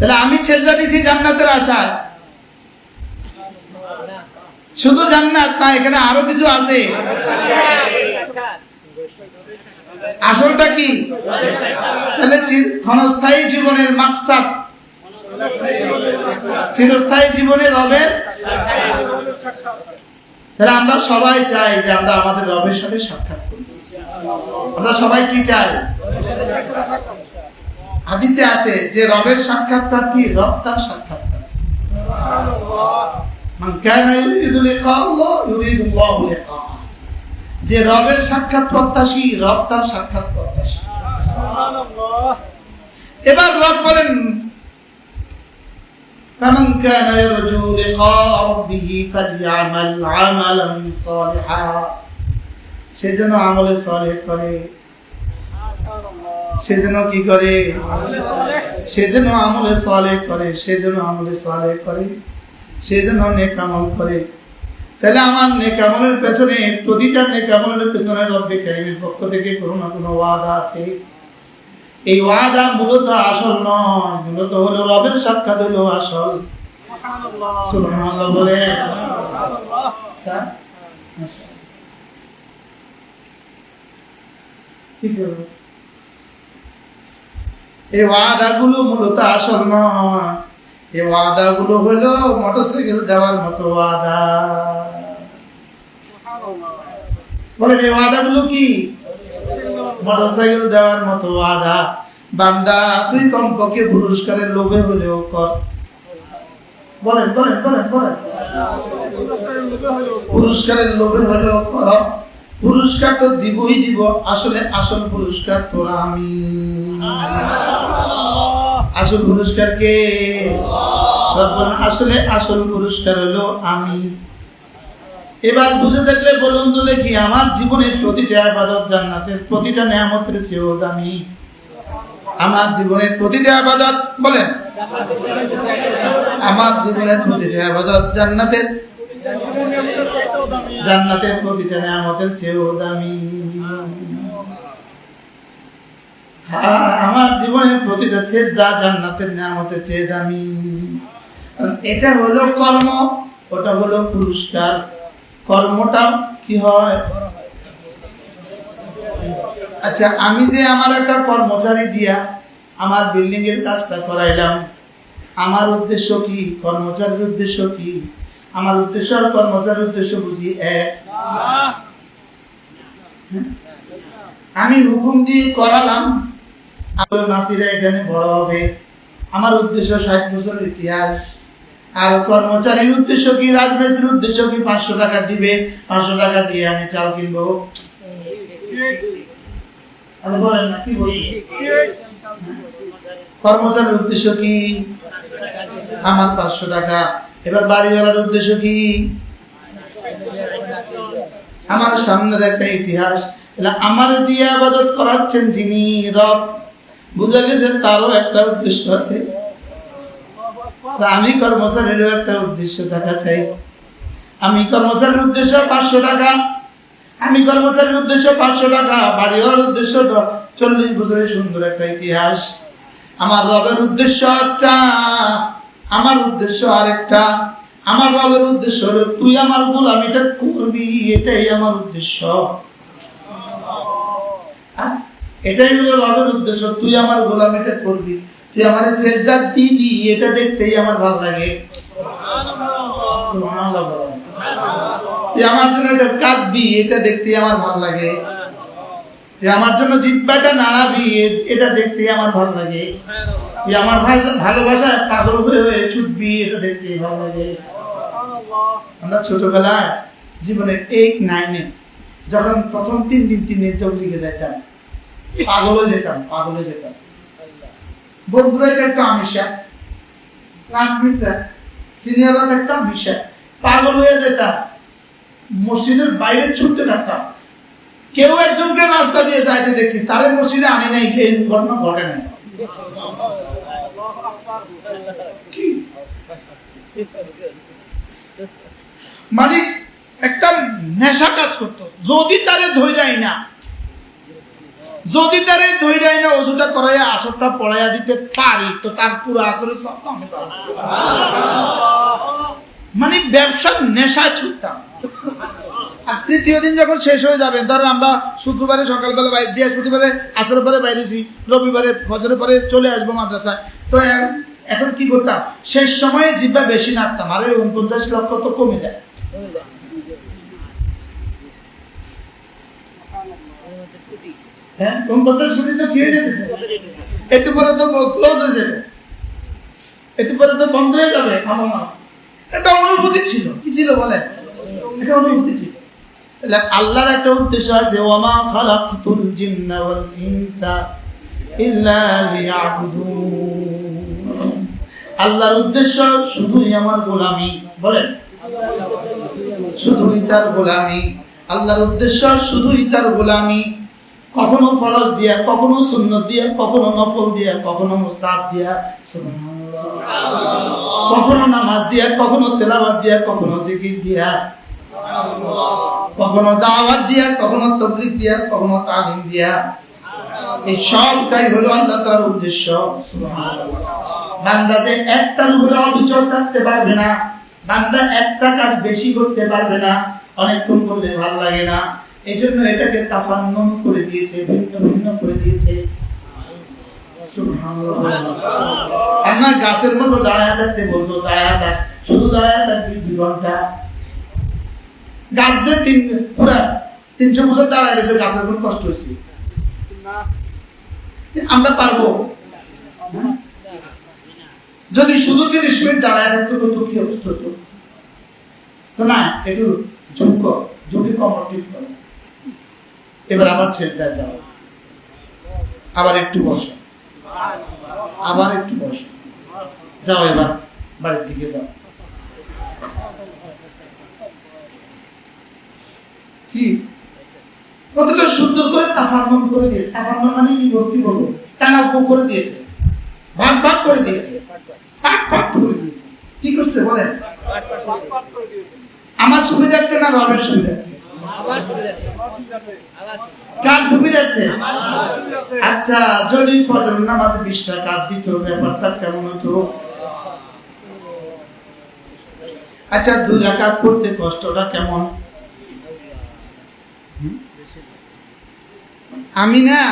তাহলে আমি সেজদা দিছি জান্নাতের আশায়, শুধু জান্নাত না, এখানে আরো কিছু আছে। আসলটা কি? তাহলে ক্ষণস্থায়ী জীবনের মাকসাদ, চিরস্থায়ী জীবনের রবের। তাহলে আমরা সবাই চাই যে আমরা আমাদের রবের সাথে সাক্ষাৎ করব। আমরা সবাই কি চাই? হাদিসে আছে যে রবের সাক্ষাৎ প্রার্থী, রব তার সাক্ষাৎ প্রার্থী। মান কানা ইউরিদু লিকা আল্লাহ ইউরিদু আল্লাহু লিকাহু। যে রবের সাক্ষাৎ প্রত্যাশী, রব তার সাক্ষাৎ প্রত্যাশী। সুবহানাল্লাহ। এবার রব বলেন ফামান কানা ইয়ারজু লিকা রাব্বিহি ফালইআমাল আমালান সালিহা। সেজন্য আমলে সালেহ করে। সেজন্য কি করে? সেজন্য আমলে সালেহ করে। সেজন্য আমলে সালেহ করে। সেজন্য নেক আমল করে। তাহলে আমার নেক আমলের পেছনে, প্রতিটা নেক আমলের পেছনে রব্বে কারীমের পক্ষ থেকে কোনো না কোনো ওয়াদা আছে। এই ওয়াদা মূলত আসল নয়, মূলত হলো রবের সাক্ষাৎ হলো আসল। সুবহানাল্লাহ বলে। এই ওয়াদাগুলো মূলত আসল নয়, এই ওয়াদাগুলো হলো মোটরসাইকেল দেওয়ার মতো ওয়াদা। বলেন এই ওয়াদাগুলো কি? মোটরসাইকেল দেওয়ার মতো ওয়াদা। বান্দা তুই কমপক্ষে পুরস্কারের লোভে হলেও কর। বলেন বলেন বলেন বলেন, পুরস্কারের লোভে হলেও কর। পুরস্কার তো দিবই দিব, আসলে আসল পুরস্কার তোরা আমি। আসল পুরস্কার কে? আসলে আসল পুরস্কার হলো আমি। এবার বুঝে দেখলে বলুন তো দেখি, আমার জীবনের প্রতিটা ইবাদত জান্নাতের প্রতিটা নিয়ামতের চেয়েও দামি। আমার জীবনের প্রতিটা ইবাদত, বলেন, আমার জীবনের প্রতিটা ইবাদত জান্নাতের প্রতিটা নিয়ামতের চেয়েও দামি। আমার জীবনের প্রতিটা সেজদা জান্নাতের নিয়ামতের চেয়ে দামি। এটা হলো কর্ম, ওটা হলো পুরস্কার। কর্মটা কি হয়? আচ্ছা, আমি যে আমার একটা কর্মচারী দিয়া আমার বিল্ডিং এর কাজটা করাইলাম, আমার উদ্দেশ্য কি? কর্মচারীর উদ্দেশ্য কি? আমার উদ্দেশ্য আর কর্মচারীর উদ্দেশ্য বুঝি এক? আমি হুকুম দিয়ে করালাম, আমার নাতিরা এখানে বড় হবে, আমার উদ্দেশ্য 60 বছরের ইতিহাস। আর কর্মচারীর উদ্দেশ্য কি? রাজমিস্ত্রির উদ্দেশ্য কি? 500 টাকা দিবে, 500 টাকা দিয়ে আমি চাল কিনবো। বলেন না, কি বলছি? কর্মচারীর উদ্দেশ্য কি? আমার 500 টাকা। এবার বাড়িওয়ালার উদ্দেশ্য কি? আমার সামনের একটা ইতিহাস। আমার দিয়ে ইবাদত করাচ্ছেন যিনি রব, বুঝা গেছে তারও একটা উদ্দেশ্য আছে। আমি কর্মচারীরও একটা উদ্দেশ্য থাকা চাই। আমি কর্মচারীর উদ্দেশ্য 500 টাকা, আমি কর্মচারীর উদ্দেশ্য 500 টাকা, বাড়িওয়ালার উদ্দেশ্য 40 বছরের সুন্দর একটা ইতিহাস। আমার রবের উদ্দেশ্য একটা, আমার উদ্দেশ্য আরেকটা। আমার রবের উদ্দেশ্য হলো তুই আমার গোলামিটা করবি, এটাই আমার উদ্দেশ্য। এটাই হলো রবের উদ্দেশ্য, তুই আমার গোলামিটা করবি, তুই আমার সেজদা দিবি, এটা দেখতেই আমার ভালো লাগে। সুবহানাল্লাহ। তুই আমার জন্য এটা কাঁদবি, এটা দেখতেই আমার ভালো লাগে। তুই আমার জন্য জিহ্বাটা নাড়াবি, এটা দেখতেই আমার ভালো লাগে। তুই আমার ভালোবাসায় পাগল হয়ে হয়ে ছুটবি, এটা দেখতেই ভালো লাগে। আমরা ছোটবেলায় জীবনের 8, 9-এ যখন প্রথম 3 দিন তবলিগে যেতাম, পাগলে যেতাম। বন্ধুরা একটা আমিষা, ক্লাসমেটরা, সিনিয়ররা একটা আমিষা, পাগল হয়ে যেতাম। মসজিদের বাইরে ছুটতে থাকতাম। কেউ একজনকে রাস্তা দিয়ে যাইতে দেখছি, তারে মসজিদে আনি নাই, এই ঘটনা ঘটে নাই। মানে একটা নেশা কাজ করতো, যদি তারে ধৈরাই না, যদি তার এই ধৈর্য না ওজুটা করাইয়া আসরটা পড়াইয়া দিতে পারি তো তার পুরো আসরের সব আমি পাবো। মানে ব্যবসার নেশায় ছুটতাম। আর তৃতীয় দিন যখন শেষ হয়ে যাবে, ধরেন আমরা শুক্রবারে সকালবেলা বাইরে, বৃহস্পতিবারে আসরের পরে বাইরেছি, রবিবারে ফজরের পরে চলে আসবো মাদ্রাসায়, তো এখন কি করতাম, শেষ সময়ে জিব্বা বেশি নাড়তাম, আরে 49 লক্ষ তো কমে যায়। হ্যাঁ 49 কোটি তো কি হয়ে যেতেছে, একটু পরে তো ক্লোজ হয়ে যাবে, একটু পরে তো বন্ধ হয়ে যাবে। এটা অনুভূতি ছিল, কি ছিল বলেন, এটা অনুভূতি ছিল। আল্লাহর একটা উদ্দেশ্য আছে, ওয়ামা খালাকতুল জিন্না ওয়াল ইনসা ইল্লা লিয়াবুদুন। আল্লাহর উদ্দেশ্য শুধুই আমার গোলামি, বলেন শুধুই তার গোলামি। আল্লাহর উদ্দেশ্য শুধুই তার গোলামি। কখনো ফরজ দিয়া, কখনো সুন্নত দিয়া, কখনো নফল দিয়া, কখনো মুস্তাহাব দিয়া, সুবহানাল্লাহ, কখনো নামাজ দিয়া, কখনো তেলাওয়াত দিয়া, কখনো জিকির দিয়া, কখনো দাওয়াত দিয়া, কখনো তাবলীগ দিয়া, কখনো তালিম দিয়া। এই সবটাই হলো আল্লাহ তাআলার উদ্দেশ্য। সুবহানাল্লাহ। বান্দা যে একটার উপরে অবিচল থাকতে পারবে না, বান্দা একটা কাজ বেশি করতে পারবে না, অনেকক্ষণ করলে ভালো লাগে না, এই জন্য এটাকে তাফান্নুন করে দিয়েছে, ভিন্ন ভিন্ন করে দিয়েছে। সুবহানাল্লাহ। আর না গাছের মতো দাঁড়ায় থাকতে বলতো, দাঁড়ায় থাক, শুধু দাঁড়ায় থাকবি 2 ঘন্টা। গাছ যে পুরা 300 বছর দাঁড়ায় রয়েছে, গাছের কোনো কষ্ট হয়েছে? আমরা পারবো? যদি শুধু 30 মিনিট দাঁড়ায় থাকতো কত কি অবস্থা হতো? তো না, একটু ঝুঁকি কমর ঠিক করো, এবার আবার ছেড়ে যাও, আবার একটু বসো, আবার একটু বসো, যাও এবার বাড়ির দিকে যাও। কি কতটা সুন্দর করে তাফান্নুন করে দিয়েছে। তাফান্নুন মানে কি বলবো, তানাফুক করে দিয়েছে, ভাগ ভাগ করে দিয়েছে, পাট পাট করে দিয়েছে। কি করছে বলেন? আমার সুবিধার্থে না রবের সুবিধার্থে? কার সুবিধার্থে? আচ্ছা, যদি ফজর নামাজে 20 রাকাত দিত, ব্যাপারটা কেমন হতো? আচ্ছা, 2 রাকাত পড়তে কষ্টটা কেমন? আমি না,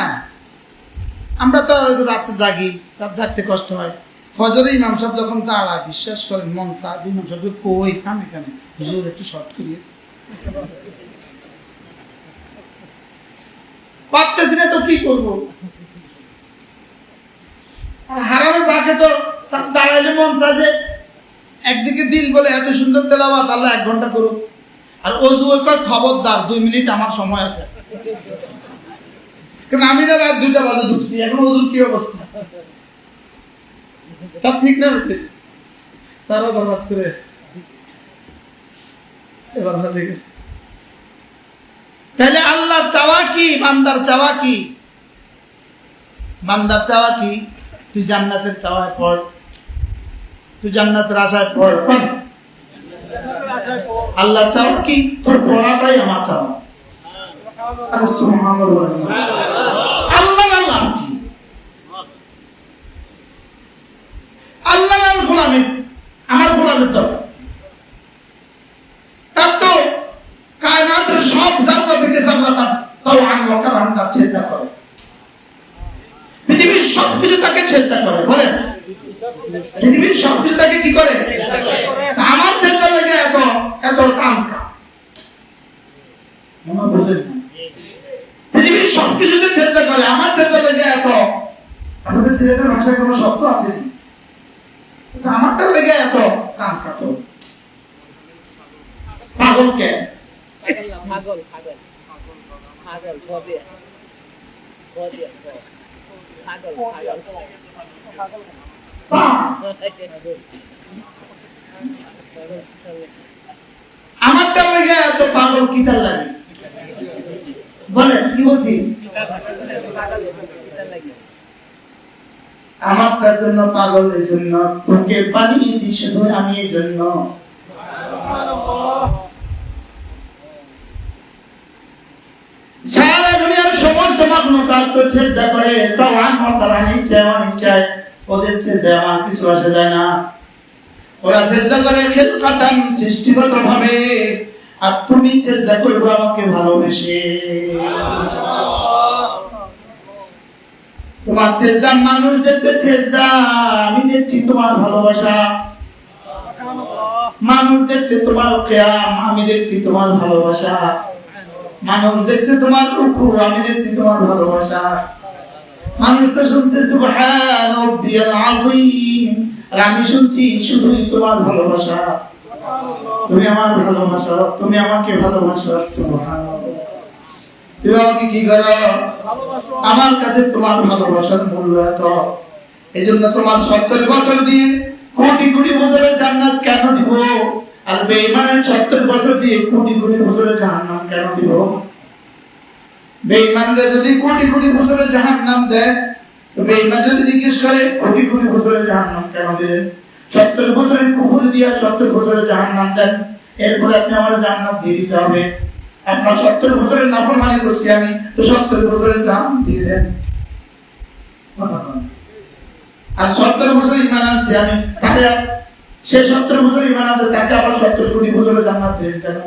আমরা তো রাতে জাগি, রাত জাগতে কষ্ট হয়। ফজরে ইমাম সাহেব যখন দাঁড়ায়, বিশ্বাস করেন মন চায় ইমাম সাহেব কই কানে কানে, হুজুর একটু শর্ট করিয়ে, পারতেছি না তো কি করবো। আর হারামে পাকে তো দাঁড়াইলে মন চায় যে একদিকে দিল বলে এত সুন্দর তেলাওয়াত, আল্লাহ 1 ঘন্টা করুক। আর অজু খবরদার 2 মিনিট আমার সময় আছে, কারণ আমি না রাত 2টা বাজে ঢুকছি, এখন ওজুর কি অবস্থা? সব ঠিক না, সারা বরবাদ করে এসছে, এবার বাজে গেছে। তাহলে আল্লাহর চাওয়া কি, বান্দার চাওয়া কি? বান্দার চাওয়া কি? তুই জান্নাতের চাওয়ায় পড়, তুই জান্নাতের আশায় পড়। আল্লাহর চাওয়া কি? তোর পড়াটাই আমার চাওয়া। আরে সুবহানাল্লাহ। আল্লাহর নাম কি? আল্লাহর গোলামি, আমার গোলামের দরকার। তার তো কায়নাতের সব জাররা থেকে জাররা তাও ওয়া কারাহান তার চিন্তা করে, পৃথিবীর সবকিছু তাকে চিন্তা করে। বলেন, পৃথিবীর সবকিছু তাকে কি করে? আমার চিন্তা লেগে এত এত টানকা, মনে বুঝেন? পৃথিবীর সবকিছুতে চিন্তা করে, আমার চিন্তা লেগে এত। আপনাদের সিলেটের ভাষায় কোনো শব্দ আছে? আমারটা লেগে এত টানকা। তো পাগল কে? পাগল পাগল পাগল হবে, পাগল পাগল। আমারটা লেগে এত পাগল কি তার লাগে? বলেন, কি বলছি? আমারটার জন্য পাগল, এই জন্য তোকে বানিয়েছি শুধু আমি, এই জন্য। সারা দুনিয়ার সমস্ত মাখলুকাত তো সেজদা করে, তাওয়ান ওয়া কারান, ইচ্ছায় অনিচ্ছায়, ওদের সেজদায় আমার কিছু আসে যায় না। ওরা সেজদা করে খিলকাতান, সৃষ্টিগতভাবে, আর তুমি সেজদা করবে আমাকে ভালোবেসে। তোমার সেজদা মানুষ দেখবে সেজদা, আমি দেখছি তোমার ভালোবাসা। মানুষ দেখছে তোমার কিয়াম, আমি দেখছি তোমার ভালোবাসা। মানুষ দেখছে তোমার রুকু, আমি দেখছি তোমার ভালোবাসা। মানুষ তো শুনছে সুবহান রাব্বিয়াল আযীম, আর আমি শুনছি শুধুই তোমার ভালোবাসা। তুমি আমার ভালোবাসা, তুমি আমাকে ভালোবাসো। সুবহানাল্লাহ। তুমি আমাকে কি করো? আমার কাছে তোমার ভালোবাসার মূল্য এত, এজন্য তোমার 70 বছর দিয়ে কোটি কোটি বছরের জান্নাত কেন দিব? আর বেঈমানের 70 বছর দিয়ে কোটি কোটি বছরের জাহান্নাম কেন দিব? বেঈমানকে যদি কোটি কোটি বছরের জাহান্নাম দেয়, তো বেঈমান যদি জিজ্ঞেস করে কোটি কোটি বছরের জাহান্নাম কেন দিলেন? 70 বছরের কুফর দিয়া 70 বছরের জাহান্নাম দেন, এরপরে আপনি আমার জান্নাত দিয়ে দিতে হবে। আপনার 70 বছরের নাফরমানি করছি আমি, তো 70 বছরের জাহান্নাম দিয়ে দেন। আর 70 বছর ঈমান আনছি আমি, তাকে সে 70 বছর ঈমান আনছে, তাকে আবার 70 কোটি বছরের জান্নাত দিলেন কেন?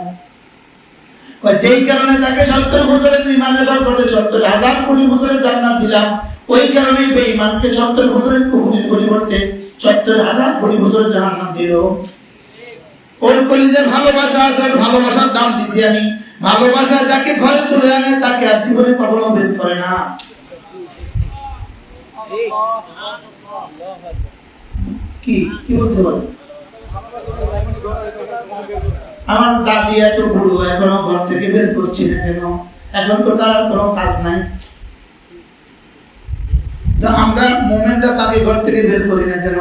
যেই কারণে তাকে 70 বছরের ঈমানের বরকতে 70,000 কোটি বছরের জান্নাত দিলাম, ওই কারণেই বেঈমানকে 70 বছরের কুফরের পরিবর্তে 70,000 কোটি বছরের জাহান্নাম দিল। ওর কলিজে ভালোবাসা আছে, ভালোবাসার দাম দিছি আমি। ভালোবাসা যাকে ঘরে তুলে আনে তাকে আর জীবনে কখনো বের করে না। কি কি বলতে পারো? আমার দাদি এত বুড়ো, এখনো ঘর থেকে বের করছি না কেন? এখন তো তার কোনো কাজ নাই, তো আমরা মোমেন্টটা তাকে ঘর থেকে বের করি না কেন?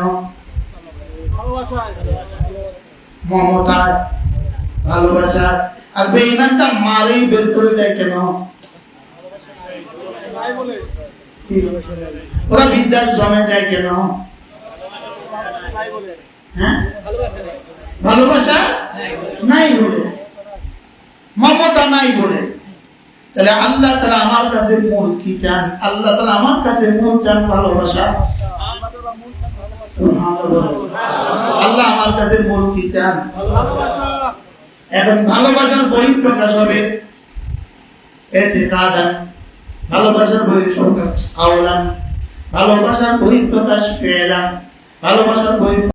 মমতা, ভালোবাসা। আর বেঈমানটা মারেই বের করে দেয় কেন? ওরা বৃদ্ধাশ্রমে যায় কেন? হ্যাঁ, ভালোবাসা নাই বলে, মমতা নাই বলে। তাহলে আল্লাহ তাআলা আমার কাছে মূল কি চান? আল্লাহ তাআলা আমার কাছে মূল চান ভালোবাসা। আল্লাহ আমার কাছে মূল কি চান? এখন ভালোবাসার বহিঃপ্রকাশ হবে ইতিকাদান, ভালোবাসার বহিঃপ্রকাশ কাওলান, ভালোবাসার বহিঃপ্রকাশ ফি'লান, ভালোবাসার বহিঃপ্রকাশ